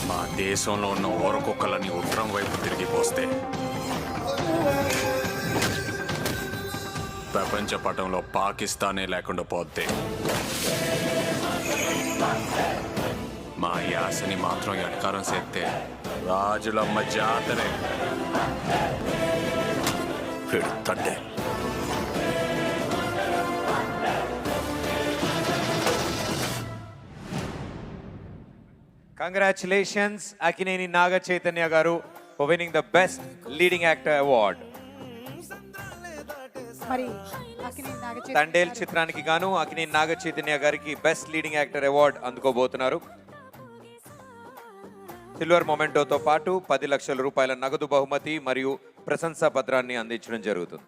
మా దేశంలో ఉన్న ఊరకుక్కలని ఉత్తరం వైపు తిరిగిపోస్తే ప్రపంచ పటంలో పాకిస్తానే లేకుండా పోతే మా యాసని మాత్రం ఎటకారం చేస్తే Rajulamma జాతరే పెడుతుండే. Congratulations, Akineni Naga Chaitanya garu, for winning the Best Leading Actor Award. మరి అక్కినేని నాగ చైతన్య తండేల్ గారు చిత్రానికి గాను అకినేని నాగ చైతన్య గారికి బెస్ట్ లీడింగ్ యాక్టర్ అవార్డ్ అందుకోబోతున్నారు. సిల్వర్ మొమెంటోతో పాటు 10 లక్షల రూపాయల నగదు బహుమతి మరియు ప్రశంసా పత్రాన్ని అందించడం జరుగుతుంది.